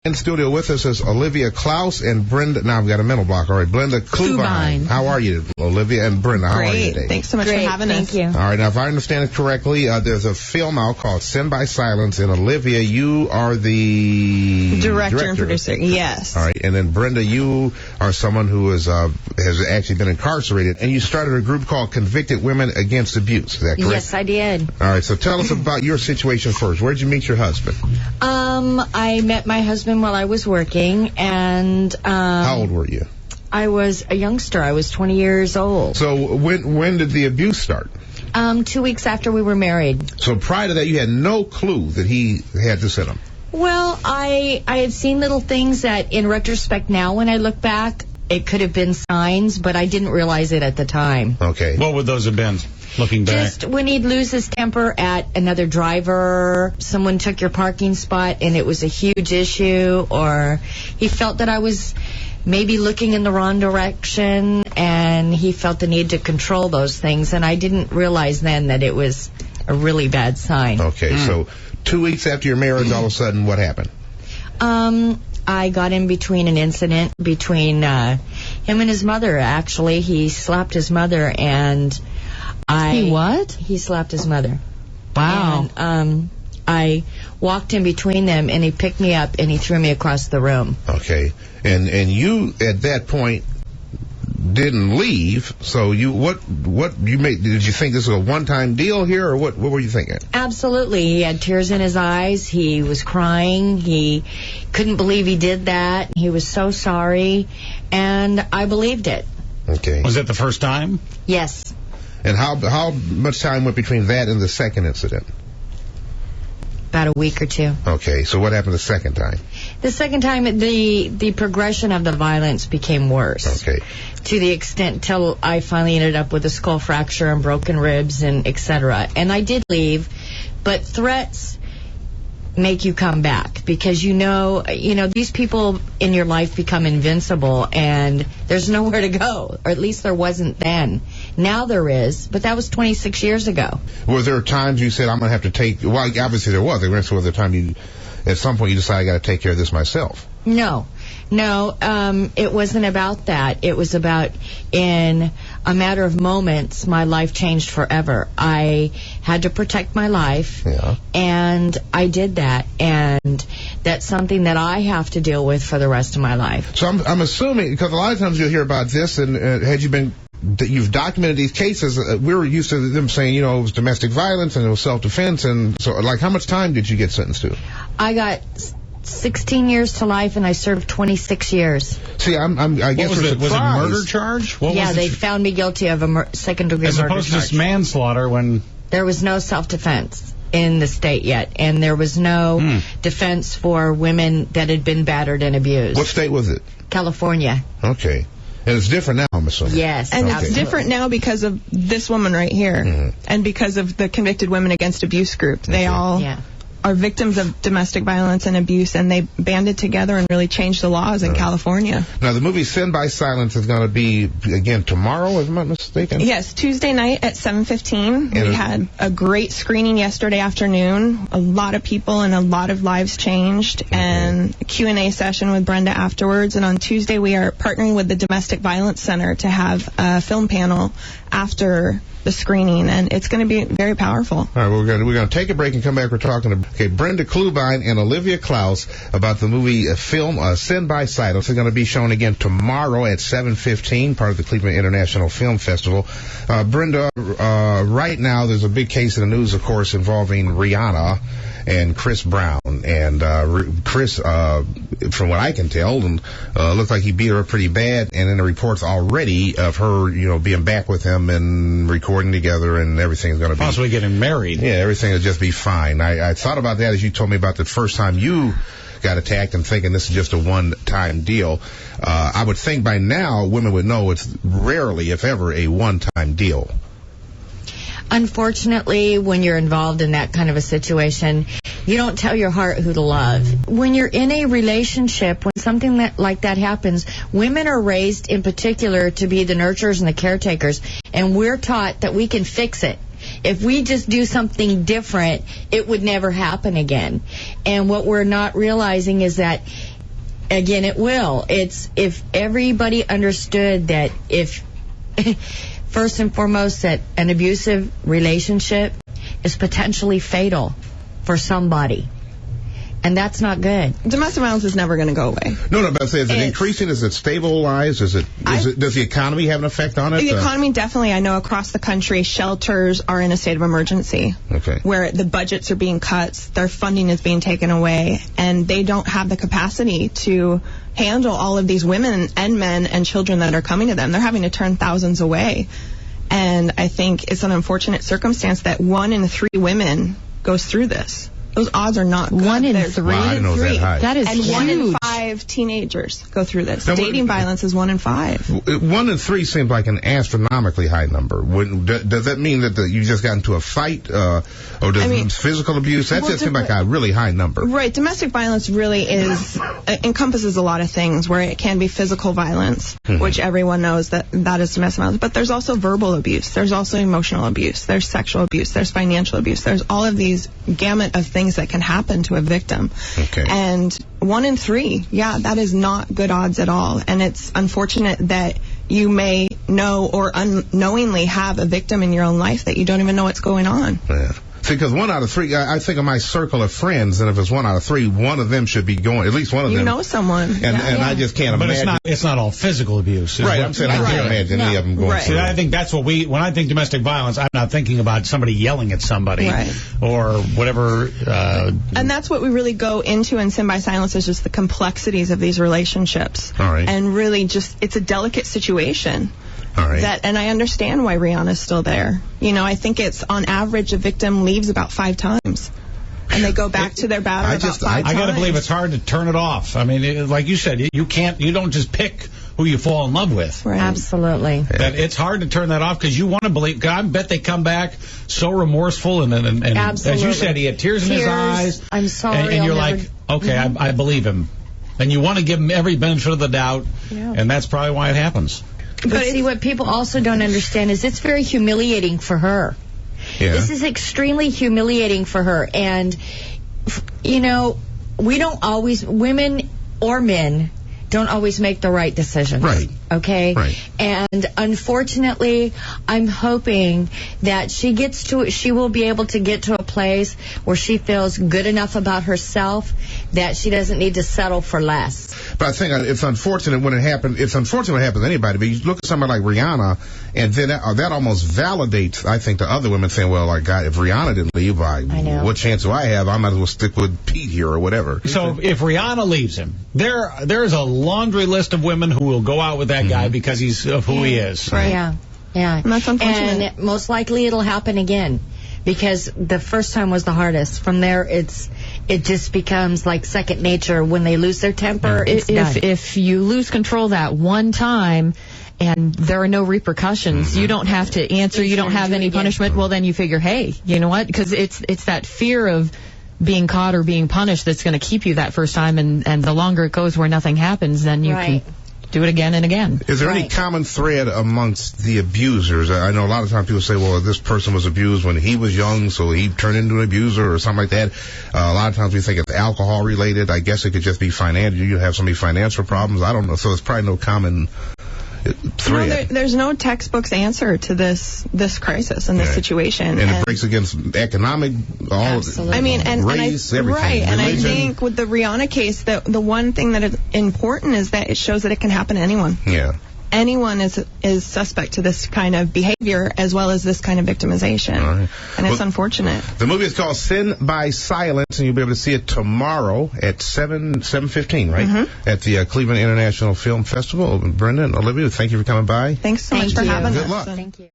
In studio with us is Olivia Klaus and Brenda. Now I've got a mental block. All right, Brenda Klubine. How are you, Olivia and Brenda? How are you today? Thanks so much for having us. Thank you. All right, now if I understand it correctly, there's a film out called Sin by Silence, and Olivia, you are the director and producer. Yes. All right, and then Brenda, you are someone who has actually been incarcerated, and you started a group called Convicted Women Against Abuse. Is that correct? Yes, I did. All right, so tell us about your situation first. Where did you meet your husband? I met my husband while I was working, and How old were you? I was a youngster. I was 20 years old. So when did the abuse start? 2 weeks after we were married. So prior to that, you had no clue that he had this in him? Well, I had seen little things that, in retrospect now, when I look back, it could have been signs, but I didn't realize it at the time. Okay. What would those have been, looking back? Just when he'd lose his temper at another driver, someone took your parking spot and it was a huge issue, or he felt that I was maybe looking in the wrong direction, and he felt the need to control those things, and I didn't realize then that it was a really bad sign. Okay, so 2 weeks after your marriage, all of a sudden, what happened? I got in between an incident between him and his mother, actually. He slapped his mother, and He what? He slapped his mother. Wow. And I walked in between them, and he picked me up, and he threw me across the room. Okay. And you, at that point, didn't leave, so did you think this was a one-time deal here, or what were you thinking? Absolutely. He had tears in his eyes. He was crying. He couldn't believe he did that. He was so sorry, and I believed it. Okay. Was that the first time? Yes. And how much time went between that and the second incident? About a week or two. Okay, so what happened the second time? The second time, the progression of the violence became worse. Okay. To the extent till I finally ended up with a skull fracture and broken ribs and etc. And I did leave, but threats make you come back, because you know these people in your life become invincible, and there's nowhere to go, or at least there wasn't then. Now there is, but that was 26 years ago. Was there times you said, I'm going to have to take, well, obviously there was. Was there time at some point you decided I got to take care of this myself? No, it wasn't about that. It was about, in a matter of moments, my life changed forever. I had to protect my life, and I did that, and that's something that I have to deal with for the rest of my life. So I'm assuming, because a lot of times you'll hear about this, and you've documented these cases, we were used to them saying, it was domestic violence and it was self-defense, and so, how much time did you get sentenced to? I got 16 years to life, and I served 26 years. See, I guess was it a murder charge? They found me guilty of a second-degree murder charge. As opposed to just manslaughter, when... There was no self-defense in the state yet, and there was no defense for women that had been battered and abused. What state was it? California. Okay. And it's different now, I'm assuming. Yes, and absolutely. It's different now because of this woman right here, and because of the Convicted Women Against Abuse group. They all are victims of domestic violence and abuse, and they banded together and really changed the laws in California. Now, the movie Sin by Silence is going to be, again, tomorrow, if I'm not mistaken? Yes, Tuesday night at 7:15. We had a great screening yesterday afternoon. A lot of people and a lot of lives changed, and a Q&A session with Brenda afterwards. And on Tuesday, we are partnering with the Domestic Violence Center to have a film panel after the screening, and it's going to be very powerful. All right, we're going to take a break and come back. We're talking to Brenda Klubine and Olivia Klaus about the movie film Sin by Silence. It's going to be shown again tomorrow at 7:15, part of the Cleveland International Film Festival. Brenda, right now there's a big case in the news, of course, involving Rihanna and Chris Brown. And Chris, from what I can tell, looked like he beat her up pretty bad. And in the reports already of her, being back with him and recording together, and everything's going to be possibly getting married. Yeah, everything will just be fine. I thought about that as you told me about the first time you got attacked, and thinking this is just a one-time deal. I would think by now women would know it's rarely, if ever, a one-time deal. Unfortunately, when you're involved in that kind of a situation, you don't tell your heart who to love. When you're in a relationship, when something like that happens, women are raised in particular to be the nurturers and the caretakers, and we're taught that we can fix it. If we just do something different, it would never happen again. And what we're not realizing is that again, it will. It's if everybody understood that first and foremost, that an abusive relationship is potentially fatal for somebody. And that's not good. Domestic violence is never going to go away. No, but I'm saying, is it increasing? Is it stabilized? Does the economy have an effect on it? The economy, definitely. I know across the country, shelters are in a state of emergency. Okay. Where the budgets are being cut, their funding is being taken away, and they don't have the capacity to handle all of these women and men and children that are coming to them. They're having to turn thousands away. And I think it's an unfortunate circumstance that 1 in 3 women goes through this. Those odds are not good. 1 in 3? Wow, I didn't know it was that high. That is and huge. 1 in 5 teenagers go through this. Now, Dating violence is 1 in 5. 1 in 3 seems like an astronomically high number. Does that mean that you just got into a fight, or does physical abuse? That just seems like a really high number. Right. Domestic violence really encompasses a lot of things, where it can be physical violence, which everyone knows that is domestic violence. But there's also verbal abuse. There's also emotional abuse. There's sexual abuse. There's financial abuse. There's all of these gamut of things that can happen to a victim. Okay. And 1 in 3, that is not good odds at all. And it's unfortunate that you may know or unknowingly have a victim in your own life that you don't even know what's going on. Yeah. See, because 1 out of 3, I think of my circle of friends, and if it's 1 out of 3, one of them should be going, at least one of them. You know someone. And I just can't imagine. But it's not all physical abuse. Right, I'm saying I can't imagine any of them going through. See, I think that's what when I think domestic violence, I'm not thinking about somebody yelling at somebody or whatever. And that's what we really go into in Sin by Silence, is just the complexities of these relationships. All right. And really it's a delicate situation. All right. And I understand why Rihanna's still there. I think it's on average a victim leaves about 5 times. And they go back to their battle about 5 times. I got to believe it's hard to turn it off. I mean, like you said, you don't just pick who you fall in love with. Right. Absolutely. That it's hard to turn that off because you want to believe. Cause I bet they come back so remorseful and as you said, he had tears in his eyes. I'm sorry. And you're like, okay, I believe him. And you want to give him every benefit of the doubt, and that's probably why it happens. But see, what people also don't understand is it's very humiliating for her. Yeah. This is extremely humiliating for her. And, we don't always, women or men, don't always make the right decisions. Right. Okay? Right. And unfortunately, I'm hoping that she will be able to get to a place where she feels good enough about herself that she doesn't need to settle for less. But I think it's unfortunate when it happened. It's unfortunate when it happens to anybody. But you look at somebody like Rihanna, and then that almost validates, I think, the other women saying, well, like, God, if Rihanna didn't leave, what chance do I have? I might as well stick with Pete here or whatever. So if Rihanna leaves him, there's a laundry list of women who will go out with that guy because of who he is. Right. Yeah. And that's unfortunate. And most likely it'll happen again. Because the first time was the hardest. From there, it just becomes like second nature. When they lose their temper, it's done. If you lose control that one time and there are no repercussions, you don't have to answer, you don't have any punishment, well, then you figure, hey, you know what? Because it's that fear of being caught or being punished that's going to keep you that first time, and the longer it goes where nothing happens, then you can do it again and again. Is there any common thread amongst the abusers? I know a lot of times people say, well, this person was abused when he was young, so he turned into an abuser or something like that. A lot of times we think it's alcohol related. I guess it could just be financial. You have so many financial problems. I don't know. So it's probably no common thread. There's no textbook's answer to this crisis and this situation. And it breaks against economic, race, everything. Right. Religion. And I think with the Rihanna case, the one thing that is important is that it shows that it can happen to anyone. Yeah. Anyone is suspect to this kind of behavior as well as this kind of victimization. All right. And it's unfortunate. The movie is called Sin by Silence, and you'll be able to see it tomorrow at 7:15, right? At the Cleveland International Film Festival. Brenda and Olivia, thank you for coming by. Thanks so much for having us. Good luck. Thank you.